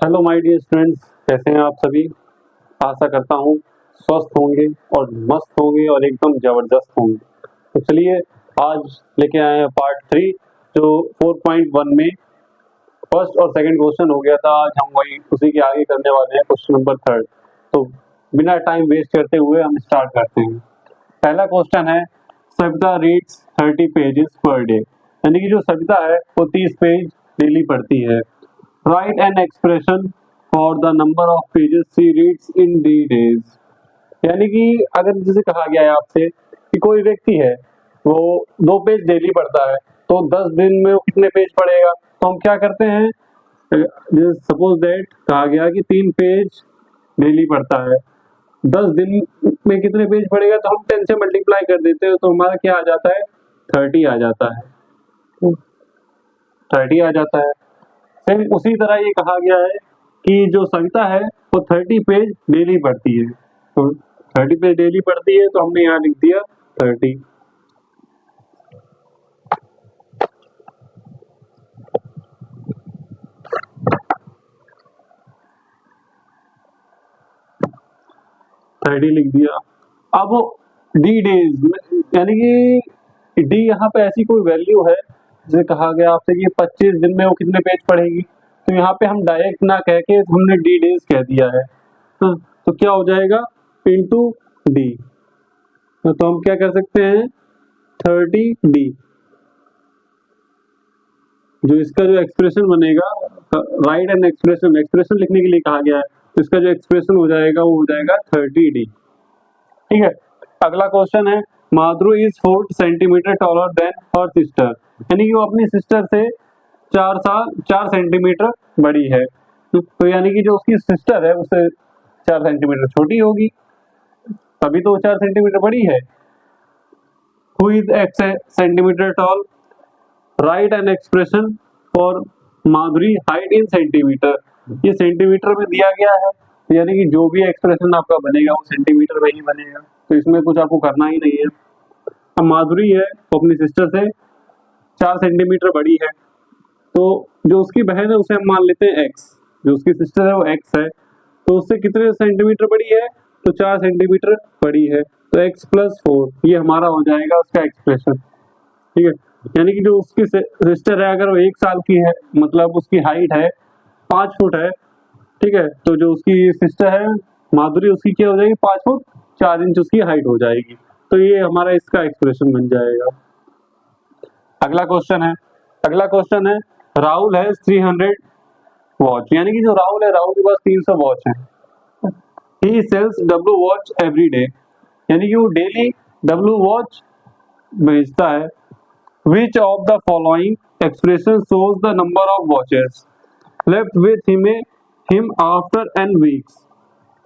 Hello my dear students, कैसे हैं आप सभी। आशा करता हूँ स्वस्थ होंगे और मस्त होंगे और एकदम ज़बरदस्त होंगे। तो चलिए आज लेके आए हैं पार्ट 3 जो 4.1 में फर्स्ट और सेकंड क्वेश्चन हो गया था। आज हम वही उसी के आगे करने वाले हैं, क्वेश्चन नंबर 3। तो बिना टाइम वेस्ट करते हुए हम स्टार्ट करते हैं। पहला क्वेश्चन है, Savita reads 30 pages per day. यानी कि जो सविता है वो 30 पेज डेली पढ़ती है। Right an expression for the number of pages she reads in D days. यानी कि अगर जैसे कहा गया है आपसे कि कोई व्यक्ति है वो 2 पेज डेली पढ़ता है, तो 10 दिन में वो कितने पेज पढ़ेगा। तो हम क्या करते हैं, सपोज दैट कहा गया कि 3 पेज डेली पढ़ता है, 10 दिन में कितने पेज पढ़ेगा, तो हम 10 से मल्टीप्लाई कर देते हैं तो हमारा क्या आ जाता है, 30 आ जाता है। 30 आ जाता है। सेम उसी तरह ये कहा गया है कि जो सविता है वो 30 पेज डेली पढ़ती है। तो 30 पेज डेली पढ़ती है तो हमने यहाँ लिख दिया 30। 30 लिख दिया। अब डी डेज यानी कि डी यहाँ पे ऐसी कोई वैल्यू है, जैसे कहा गया आपसे कि 25 दिन में वो कितने पेज पढ़ेगी, तो यहाँ पे हम डायरेक्ट ना कह के हमने डी डेज कह दिया है। हाँ, तो क्या हो जाएगा, इंटू डी। तो हम क्या कर सकते हैं, 30D। जो इसका जो एक्सप्रेशन बनेगा, राइट एन एक्सप्रेशन, एक्सप्रेशन लिखने के लिए कहा गया है, तो इसका जो एक्सप्रेशन हो जाएगा वो हो जाएगा 30D। ठीक है। अगला क्वेश्चन है, Madhuri is 4 centimetre taller than her sister. यानी कि वो अपनी सिस्टर से 4 सेंटीमीटर बड़ी है। तो यानी कि जो उसकी सिस्टर है उससे 4 सेंटीमीटर छोटी होगी, तभी तो वो 4 सेंटीमीटर बड़ी है। Who is x centimetre toll, right an expression for Madhuri height in centimetre. ये सेंटीमीटर में दिया गया है, तो यानी कि जो भी एक्सप्रेशन आपका बनेगा वो सेंटीमीटर में ही बनेगा, तो इसमें कुछ आपको करना ही नहीं है। अब माधुरी है वो अपनी सिस्टर से 4 सेंटीमीटर बड़ी है, तो जो उसकी बहन है उसे हम मान लेते हैं एक्स। जो उसकी सिस्टर है वो एक्स है, तो उससे कितने सेंटीमीटर बड़ी है, तो 4 सेंटीमीटर बड़ी है। तो एक्स प्लस 4 ये हमारा हो जाएगा उसका एक्सप्रेशन। ठीक है। यानी कि जो उसकी सिस्टर है अगर वो 1 साल की है, मतलब उसकी हाइट है 5 फुट है, ठीक है, तो जो उसकी सिस्टर है माधुरी उसकी क्या हो जाएगी, 5 फुट 4 इंच उसकी हाइट हो जाएगी। तो ये हमारा इसका एक्सप्रेशन बन जाएगा। अगला क्वेश्चन है राहुल है 300 वॉच। यानी कि जो राहुल है, राहुल के पास 300 वॉच है। He sells W watch every day. यानी कि वो डेली डब्लू वॉच बेचता है। Which of the following expression shows the number of watches left with him after n weeks?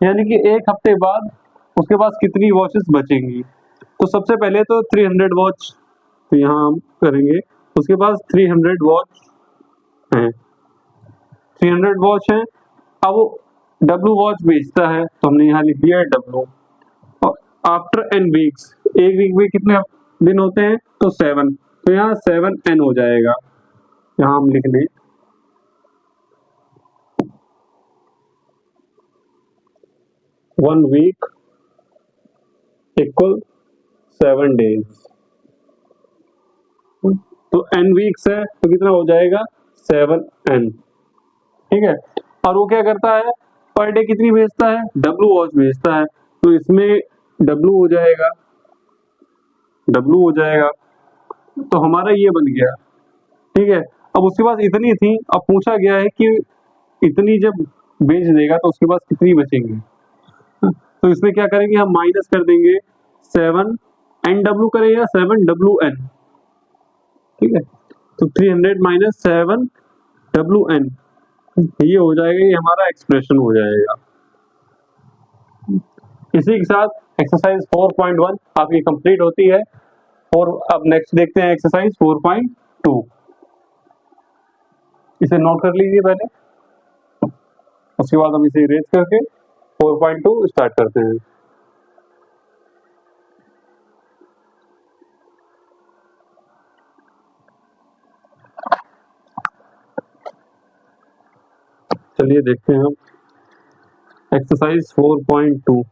यानी कि 1 हफ्ते बाद उसके पास कितनी वॉचेस बचेंगी। तो सबसे पहले तो 300 वॉच, तो यहाँ हम करेंगे, उसके पास 300 वॉच हैं, 300 वॉच हैं। अब वो डब्लू वॉच बेचता है, तो हमने यहाँ लिख दिया है डब्लू। और आफ्टर एन वीक्स, 1 वीक में कितने दिन होते हैं, तो 7, तो यहाँ 7n हो जाएगा। यहाँ हम लिख लें 1 वीक इक्वल 7 डेज। तो n वीक्स है तो कितना हो जाएगा, 7n। ठीक है। और वो क्या करता है, पर डे कितनी भेजता है, डब्लू वॉच भेजता है, तो इसमें डब्लू हो जाएगा, डब्लू हो जाएगा। तो हमारा ये बन गया। ठीक है। अब उसके पास इतनी थी, अब पूछा गया है कि इतनी जब बेच देगा तो उसके पास कितनी बचेंगी। तो इसमें क्या करेंगे, हम माइनस कर देंगे 7 NW करें या 7WN। ठीक है। तो 300 माइनस 7WN, ये हो जाएगा, ये हमारा एक्सप्रेशन हो जाएगा। इसी के साथ एक्सरसाइज 4.1 आपकी कंप्लीट होती है। और अब नेक्स्ट देखते हैं एक्सरसाइज 4.2। इसे नोट कर लीजिए पहले, उसके बाद हम इसे इरेज करके 4.2 स्टार्ट करते हैं। चलिए देखते हैं हम एक्सरसाइज 4.2।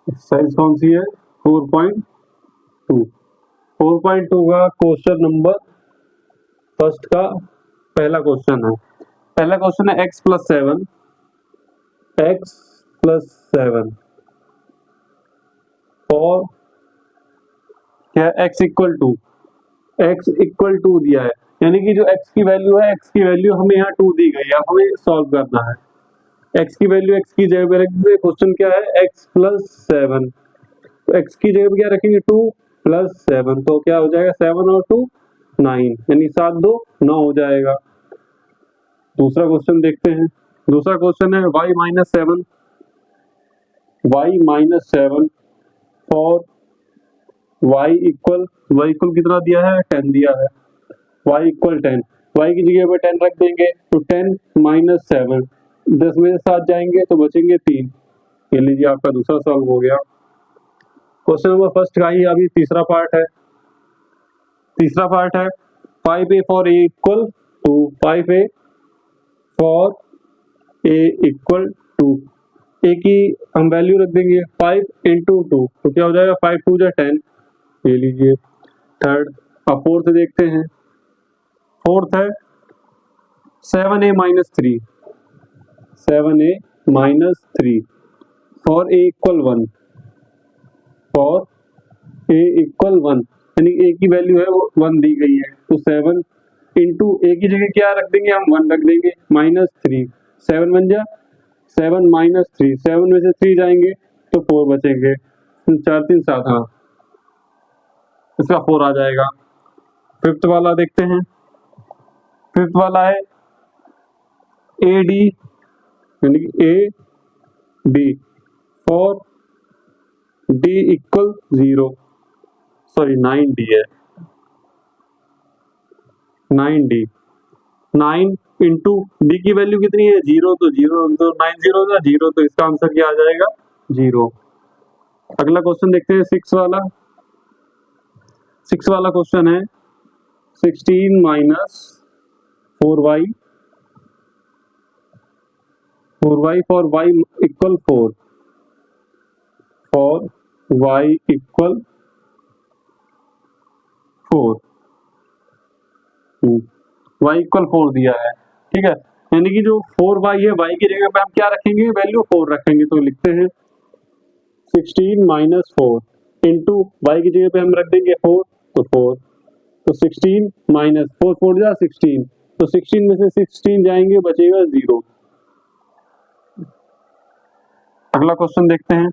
एक्सरसाइज कौन सी है? 4.2। 4.2 का क्वेश्चन नंबर फर्स्ट का पहला क्वेश्चन है। पहला क्वेश्चन है x + 7 फॉर क्या x इक्वल टू दिया है, यानी कि जो x की वैल्यू है, x की वैल्यू हमें यहाँ 2 दी गई है, अब हमें सॉल्व करना है। x की वैल्यू x की जगह पे रख देंगे। क्वेश्चन क्या है? x + 7, तो x की जगह पे क्या रखेंगे? 2 + 7, तो क्या हो जाएगा? 7 और 2 9, यानी 7 2 9 हो जाएगा। दूसरा क्वेश्चन देखते हैं। दूसरा क्वेश्चन है y - 7 फॉर y इक्वल कितना दिया है? 10 दिया है। y इक्वल 10, y की जगह पे 10 रख देंगे, तो 10 - 7, 10 में से 7 जाएंगे तो बचेंगे 3। ये लीजिए आपका दूसरा सॉल्व हो गया। क्वेश्चन नंबर फर्स्ट का ही अभी तीसरा पार्ट है। 5a for a equal to 5a for a equal to, a की हम वैल्यू रख देंगे 5 × 2, तो क्या हो जाएगा? 5 2 जा 10। ये लीजिए थर्ड। अब फोर्थ देखते हैं। फोर्थ है 7a - 3 फॉर a इक्वल 1 यानी a की वैल्यू है वो 1 दी गई है, तो 7 इंटू a की जगह क्या रख देंगे? हम 1 रख देंगे -3। 7 बन जा 7 - 3, 7 में से 3 जाएंगे तो 4 बचेंगे। 4 3 7, हाँ इसका 4 आ जाएगा। फिफ्थ वाला देखते हैं। फिफ्थ वाला है AD यानी कि AD for D equal 0, sorry 9D है। 9D 9 इंटू D की वैल्यू कितनी है? 0, तो 0 तो 9 0 था 0, तो इसका आंसर क्या आ जाएगा? 0। अगला क्वेश्चन देखते हैं 6 वाला। 6 वाला क्वेश्चन है 16 - 4y for y equal 4 for y equal 4 y equal 4 दिया है, ठीक है। यानी कि जो 4y है, y की जगह पे हम क्या रखेंगे? वैल्यू 4 रखेंगे, तो लिखते हैं 16 - 4 इंटू y की जगह पे हम रख देंगे 4, तो 4, तो 16 - 4 4 जा 16, तो 16 में से 16 जाएंगे, बचेगा 0। अगला क्वेश्चन देखते हैं।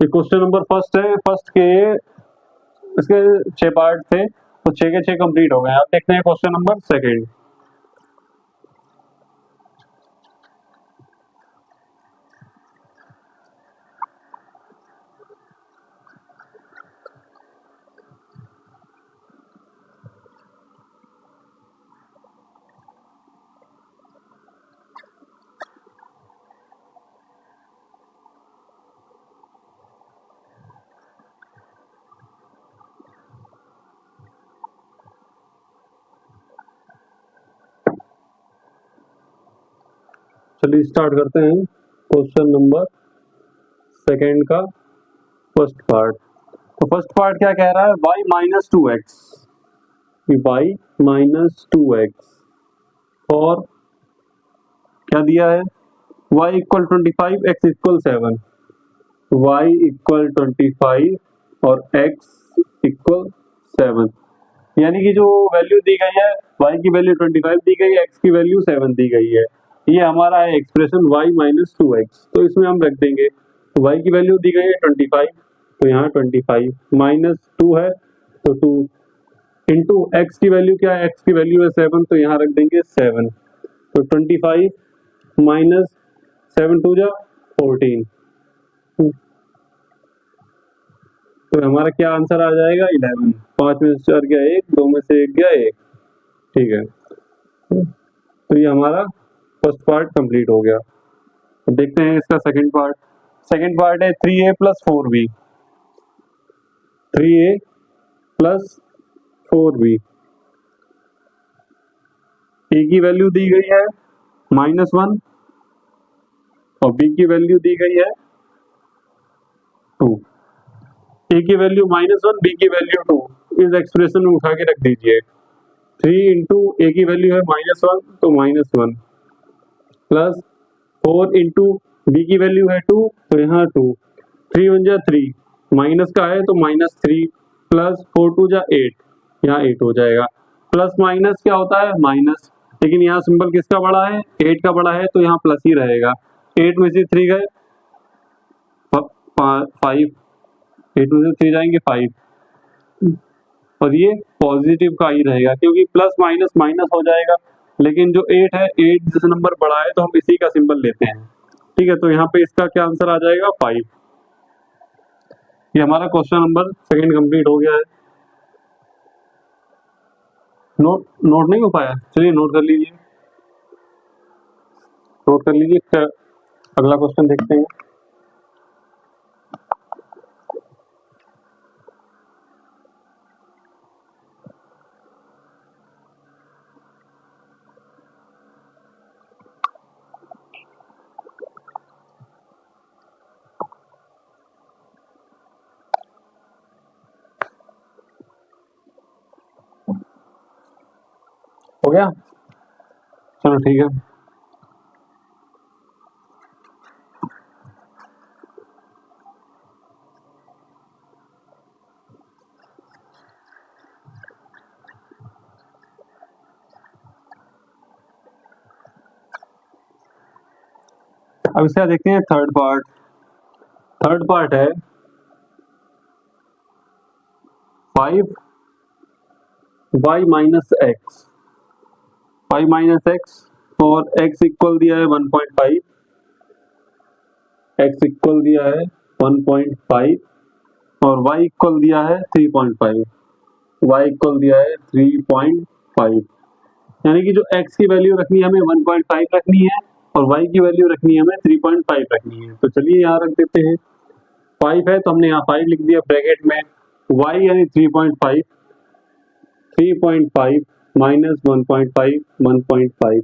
ये क्वेश्चन नंबर फर्स्ट है। फर्स्ट के इसके 6 पार्ट थे, तो 6 के 6 कंप्लीट हो गए। अब देखते हैं क्वेश्चन नंबर सेकंड। चलिए स्टार्ट करते हैं क्वेश्चन नंबर सेकंड का फर्स्ट पार्ट। तो फर्स्ट पार्ट क्या कह रहा है? y - 2x और क्या दिया है? y equal 25 x equal 7, y equal 25 और x इक्वल 7। यानी कि जो वैल्यू दी गई है, y की वैल्यू 25 दी गई है, x की वैल्यू 7 दी गई है, ये हमारा है एक्सप्रेशन y माइनस 2x। तो इसमें हम रख देंगे y की वैल्यू दी गई है 25, तो यहाँ 25 माइनस 2 है तो 2 इंटू x की वैल्यू क्या है, x की वैल्यू है 7, तो यहाँ रख देंगे 7। तो 25 माइनस 7 टू जा 14, तो हमारा क्या आंसर आ जाएगा 11। 5 में से 4 गया 1, 2 में से 1 गया 1। ठीक है, तो ये हमारा फर्स्ट पार्ट कंप्लीट हो गया। तो देखते हैं इसका सेकंड पार्ट। सेकंड पार्ट है 3a plus 4b। 3a plus 4b, a की वैल्यू दी गई है -1 और b की वैल्यू दी गई है 2। a की वैल्यू -1, b की वैल्यू 2, इस एक्सप्रेशन में उठा के रख दीजिए। 3 इंटू a की वैल्यू है -1 तो -1 प्लस 4 इंटू b की वैल्यू है 2 तो यहाँ 2, 3 1 जा 3, माइनस का है तो -3 प्लस 4 2 जा 8, यहाँ 8 हो जाएगा। प्लस माइनस क्या होता है माइनस, लेकिन यहाँ सिंबल किसका बड़ा है 8 का बड़ा है, तो यहाँ प्लस ही रहेगा। 8 में से 3 गए 5, 8 में से 3 जाएंगे 5, और ये पॉजिटिव का ही रहेगा क्योंकि प्लस माइनस माइनस हो जाएगा। लेकिन जो 8 है, 8 जैसे नंबर बड़ा है तो हम इसी का सिंबल लेते हैं। ठीक है, तो यहाँ पे इसका क्या आंसर आ जाएगा 5। ये हमारा क्वेश्चन नंबर सेकंड कंप्लीट हो गया है। नोट नहीं हो पाया, चलिए नोट कर लीजिए, नोट कर लीजिए। फिर अगला क्वेश्चन देखते हैं। हो गया, चलो ठीक है। अब इसका देखते हैं थर्ड पार्ट। थर्ड पार्ट है 5y minus x, 5 minus x और x इक्वल दिया है 1.5, x इक्वल दिया है 1.5 और y इक्वल दिया है 3.5, y इक्वल दिया है 3.5। यानी कि जो x की वैल्यू रखनी है हमें 1.5 रखनी है और y की वैल्यू रखनी है हमें 3.5 रखनी है। तो चलिए यहाँ रख देते हैं, 5 है तो हमने यहाँ 5 लिख दिया ब्रैकेट में, y यानी 3.5, 3.5 माइनस 1.5, 1.5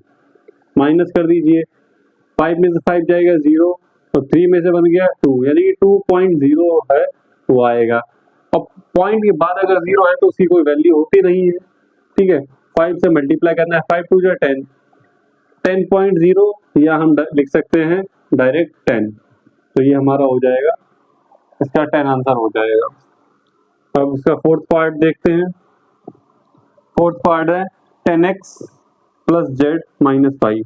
माइनस कर दीजिए, 5 में से 5 जाएगा 0 तो 3 में से बन गया 2, यानी कि 2.0 है वो आएगा। अब पॉइंट के बाद अगर 0 है तो उसकी कोई वैल्यू होती नहीं है। ठीक है, 5 से मल्टीप्लाई करना है, 5 2 जा 10, 10.0 या हम लिख सकते हैं डायरेक्ट 10, तो ये हमारा हो जाएगा, इसका 10 आंसर हो जाएगा। अब इसका फोर्थ पार्ट देखते हैं। फोर्थ पार्ट है 10x plus Z minus 5,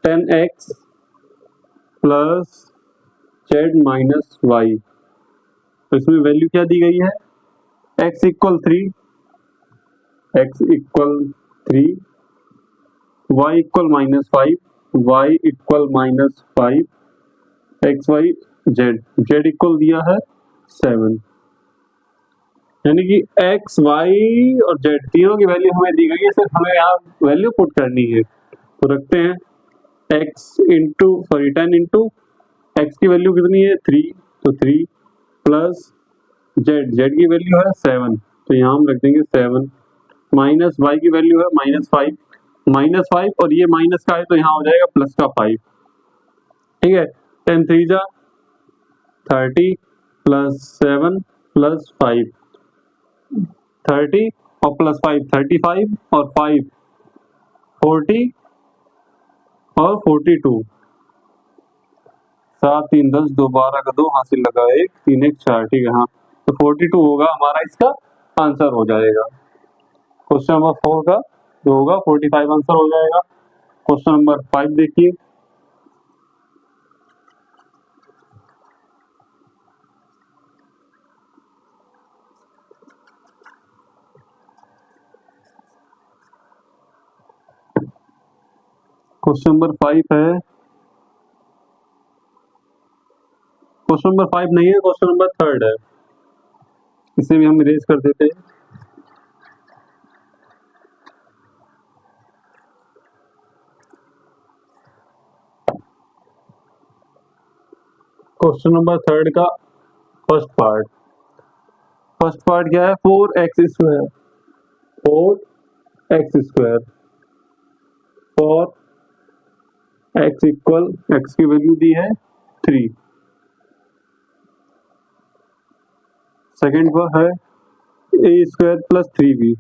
10x plus Z minus Y. तो इसमें वैल्यू क्या दी गई है, x equal 3, x equal 3, y equal -5, y equal -5, X Y Z, Z equal दिया है 7, यानी कि एक्स वाई और जेड तीनों की वैल्यू हमें दी गई है, सिर्फ हमें यहाँ वैल्यू पुट करनी है। तो रखते हैं x इंटू 10 इंटू एक्स की वैल्यू कितनी है 3, तो 3 प्लस जेड, जेड की वैल्यू है 7 तो यहाँ हम रख देंगे 7, माइनस वाई की वैल्यू है -5 और ये माइनस का है तो यहाँ हो जाएगा प्लस का 5। ठीक है, 10 3 जा 30 प्लस 7 प्लस 5, 30 और प्लस 5 35 और 5 40 और 42, 7 3 10 2 12 का 2 हासिल लगा 1 3 1 4। ठीक है, हाँ तो 42 होगा हमारा, इसका आंसर हो जाएगा। क्वेश्चन नंबर 4 का जो होगा 45 आंसर हो जाएगा। क्वेश्चन नंबर 5 देखिए। क्वेश्चन नंबर 5 है, क्वेश्चन नंबर 5 नहीं है, क्वेश्चन नंबर 3 है, इसे भी हम इरेज कर देते हैं। क्वेश्चन नंबर 3 का फर्स्ट पार्ट क्या है, 4x square, 4x square for x equal, x की वैल्यू दी है 3। सेकेंड पर है a square plus 3b,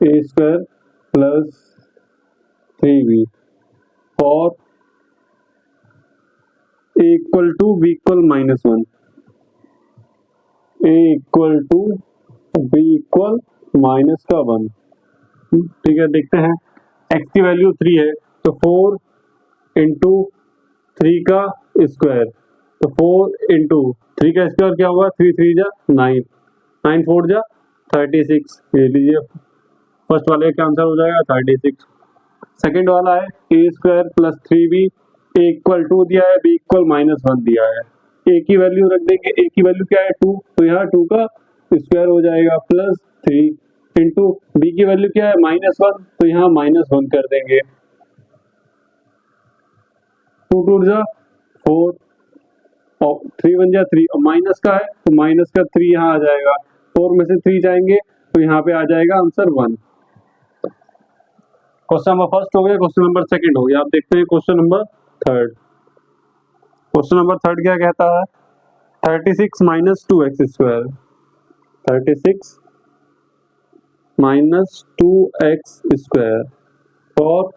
a square plus 3b for a equal to b equal -1, a equal to b equal -1। ठीक है, देखते हैं। x की वैल्यू 3 है तो 4 इंटू 3 का स्क्वायर, तो 4 इंटू 3 का स्क्वायर क्या होगा, 3 3 जा 9, 9 4 जा 36। ये लीजिए फर्स्ट वाले का आंसर हो जाएगा 36। सेकेंड वाला है ए स्क्वायर प्लस 3b, ए इक्वल 2 दिया है, बी इक्वल -1 दिया है। ए की वैल्यू रख देंगे, ए की वैल्यू क्या है 2, तो यहाँ 2 का स्क्वायर हो जाएगा प्लस 3 इंटू बी की वैल्यू क्या है -1, तो यहाँ -1 कर देंगे। 2 2 जा 4 और 3 1 जा 3 और माइनस का है तो माइनस का 3 यहाँ आ जाएगा, 4 में से 3 जाएंगे तो यहाँ पे आ जाएगा आंसर 1। क्वेश्चन नंबर फर्स्ट हो गया, क्वेश्चन नंबर सेकंड हो गया। आप देखते हैं question number third. Question number third क्या कहता है, 36 minus 2x square, 36 minus 2x square for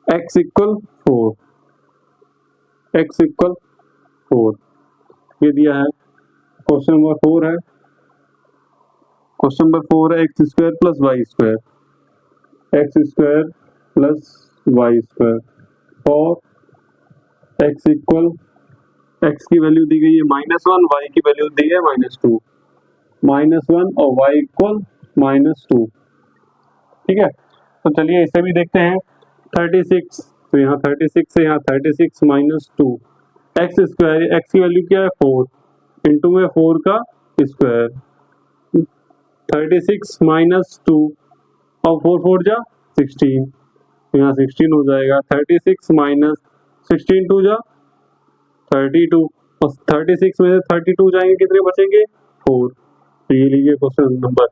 x equal 4, x equal 4 ये दिया है। क्वेश्चन नंबर 4 है, क्वेश्चन नंबर 4 है X square plus Y square, X square plus Y square for X equal, X की value दी गई है -1, वाई की वैल्यू दी है -2, -1 और वाई इक्वल -2। ठीक है, तो चलिए इसे भी देखते हैं। 36, तो यहाँ 36 है, यहाँ 36 -2 एक्स स्क्वायर, एक्स की वैल्यू क्या है 4 इंटू में 4 का स्क्वायर, 36 -2 और 4 4 जा 16, तो यहाँ 16 हो जाएगा। 36 माइनस 16 2 जा 32 और 36 में से 32 जाएंगे कितने बचेंगे 4। तो ये लीजिए क्वेश्चन नंबर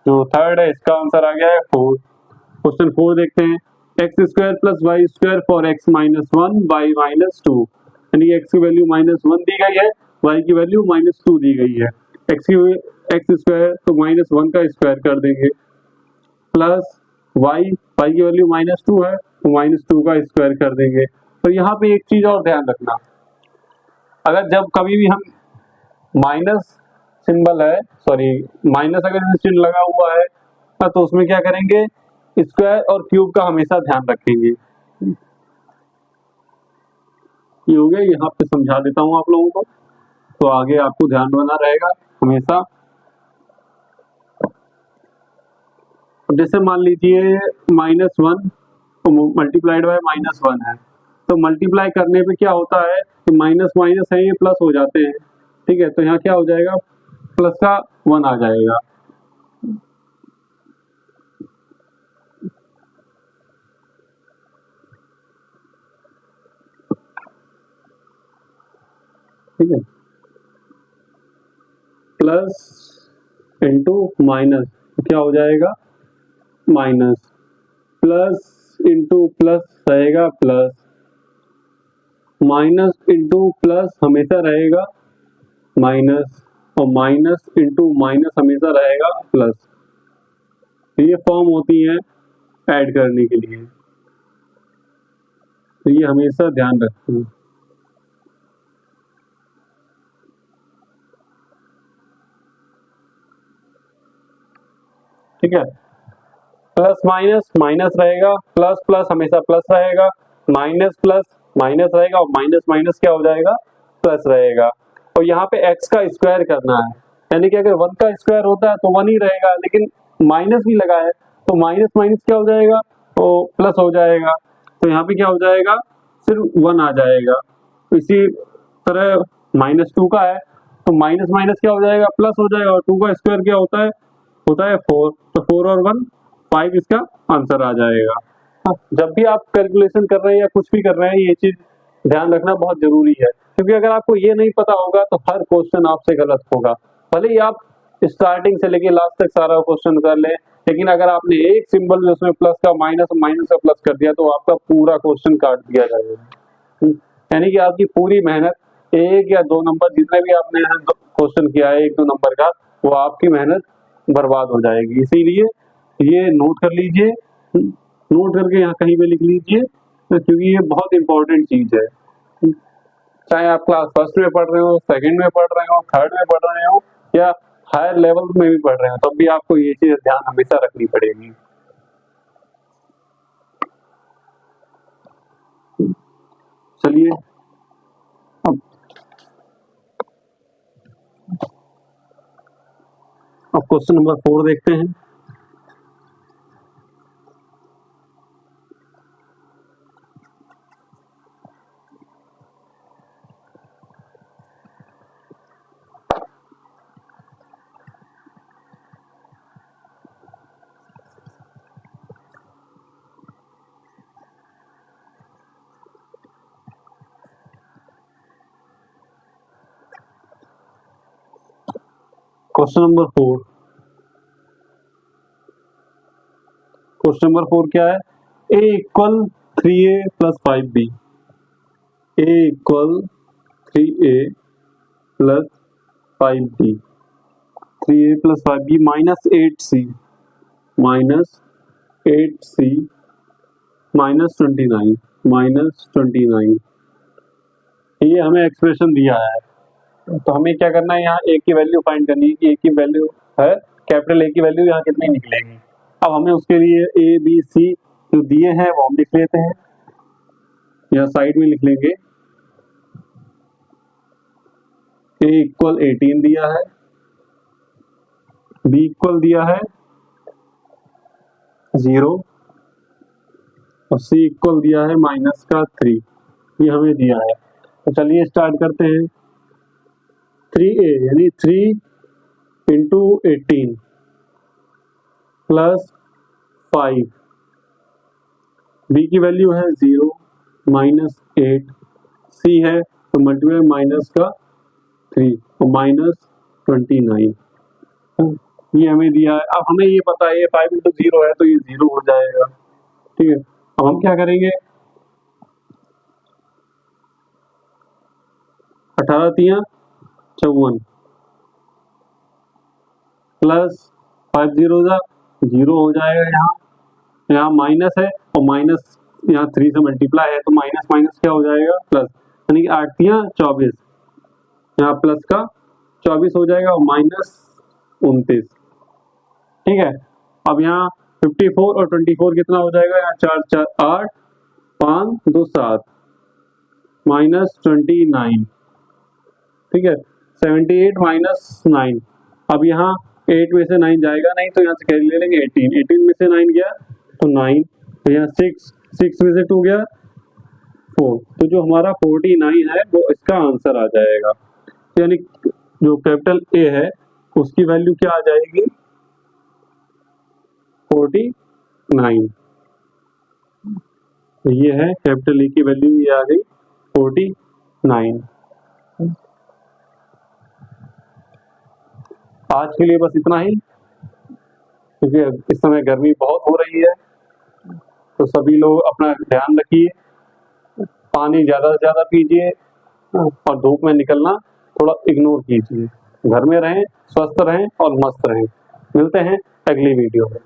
जो थर्ड है इसका आंसर आ गया है 4। क्वेश्चन 4 देखते हैं, X square plus Y square for X -1 Y -2, यानी एक्स की वैल्यू -1 दी गई है, वाई की वैल्यू -2 दी गई है। एक्स स्क्वायर तो -1 का स्क्वायर कर देंगे प्लस वाई की वैल्यू -2 है तो -2 का स्क्वायर कर देंगे। तो यहाँ पे एक चीज और ध्यान रखना, अगर जब कभी भी हम माइनस सिंबल है, सॉरी माइनस अगर चिन्ह लगा हुआ है तो उसमें क्या करेंगे, स्क्वायर और क्यूब का हमेशा ध्यान रखेंगे। ये हो गया, यहाँ पे समझा देता हूँ आप लोगों को, तो आगे आपको ध्यान बना रहेगा हमेशा। जैसे मान लीजिए -1 तो मल्टीप्लाइड बाय -1 है, तो मल्टीप्लाई करने पे क्या होता है कि माइनस माइनस है ये प्लस हो जाते हैं। ठीक है, तो यहाँ क्या हो जाएगा, प्लस का 1 आ जाएगा। ठीक है, प्लस इंटू माइनस क्या हो जाएगा माइनस, प्लस इंटू प्लस रहेगा प्लस, माइनस इंटू प्लस हमेशा रहेगा माइनस, और माइनस इंटू माइनस हमेशा रहेगा प्लस। ये फॉर्म होती है ऐड करने के लिए, तो ये हमेशा ध्यान रखें। ठीक है, प्लस माइनस माइनस रहेगा, प्लस प्लस हमेशा प्लस रहेगा, माइनस प्लस माइनस रहेगा, और माइनस माइनस क्या हो जाएगा, प्लस रहेगा। और यहाँ पे x का स्क्वायर करना है, यानी कि अगर 1 का स्क्वायर होता है तो 1 ही रहेगा, लेकिन माइनस भी लगा है तो माइनस माइनस क्या हो जाएगा, तो प्लस हो जाएगा। तो यहाँ पे क्या हो जाएगा, सिर्फ 1 आ जाएगा। इसी तरह -2 का है तो माइनस माइनस क्या हो जाएगा, प्लस हो जाएगा, और 2 का स्क्वायर क्या होता है 4। तो 4 और 1 5 इसका आंसर आ जाएगा। जब भी आप कैलकुलेशन कर रहे हैं या कुछ भी कर रहे हैं, ये चीज ध्यान रखना बहुत जरूरी है, क्योंकि अगर आपको ये नहीं पता होगा तो हर क्वेश्चन आपसे गलत होगा। भले ही आप स्टार्टिंग से लेके लास्ट तक सारा क्वेश्चन कर लें, लेकिन अगर आपने एक सिंबल में उसमें प्लस का माइनस माइनस का प्लस कर दिया तो आपका पूरा क्वेश्चन काट दिया जाएगा। यानी कि आपकी पूरी मेहनत 1 या 2 नंबर जितने भी आपने क्वेश्चन किया है 1-2 नंबर का, वो आपकी मेहनत बर्बाद हो जाएगी। इसीलिए ये नोट कर लीजिए, नोट करके यहाँ कहीं पे लिख लीजिए, क्योंकि ये बहुत इंपॉर्टेंट चीज है। चाहे आप क्लास फर्स्ट में पढ़ रहे हो, सेकंड में पढ़ रहे हो, थर्ड में पढ़ रहे हो, या हायर लेवल में भी पढ़ रहे हो, तब भी आपको ये चीज ध्यान हमेशा रखनी पड़ेगी। चलिए अब क्वेश्चन नंबर 4 देखते हैं। क्वेश्चन नंबर 4, क्वेश्चन नंबर 4 क्या है, a equal 3a plus 5b, a equal 3a plus 5b, 3a plus 5b minus 8c minus 8c minus 29 ये हमें एक्सप्रेशन दिया है। तो हमें क्या करना है, यहाँ a की वैल्यू फाइंड करनी है कि a की वैल्यू है, कैपिटल A की वैल्यू यहाँ कितनी निकलेगी। अब हमें उसके लिए a b c जो दिए हैं वो हम लिख लेते हैं, यहाँ साइड में लिख लेंगे। a इक्वल 18 दिया है, b इक्वल दिया है 0, और c इक्वल दिया है माइनस का 3, ये हमें दिया है। तो चलिए स्टार्ट करते हैं। 3a यानी 3 इंटू 18 प्लस 5, b की वैल्यू है 0 माइनस 8, c है तो मल्टीप्लाई माइनस का 3 और माइनस 29, ये हमें दिया है। अब हमें ये पता है 5 इंटू 0 है तो ये 0 हो जाएगा, ठीक है। अब हम क्या करेंगे, 18 तिया 54 प्लस 5 0 हो जाएगा, यहाँ माइनस है और माइनस यहाँ 3 से मल्टीप्लाई है तो माइनस माइनस क्या हो जाएगा प्लस, यानी कि 8 तिया 24, यहाँ प्लस का 24 हो जाएगा और माइनस 29, ठीक है। अब यहाँ 54 और 24 कितना हो जाएगा, यहाँ 4 4 8 5 2 7 माइनस 29, ठीक है। 78 माइनस 9, अब यहाँ 8 में से 9 जाएगा नहीं तो यहाँ से कैरी ले लेंगे 18 में से 9 गया तो 9, तो यहाँ 6 में से 2 गया 4, तो जो हमारा 49 है वो इसका आंसर आ जाएगा। यानी जो कैपिटल A है उसकी वैल्यू क्या आ जाएगी, 49, तो ये है कैपिटल A की वैल्यू, ये आ गई 49। आज के लिए बस इतना ही, क्योंकि इस समय गर्मी बहुत हो रही है, तो सभी लोग अपना ध्यान रखिए, पानी ज्यादा से ज्यादा पीजिए और धूप में निकलना थोड़ा इग्नोर कीजिए। घर में रहें, स्वस्थ रहें और मस्त रहें। मिलते हैं अगली वीडियो में।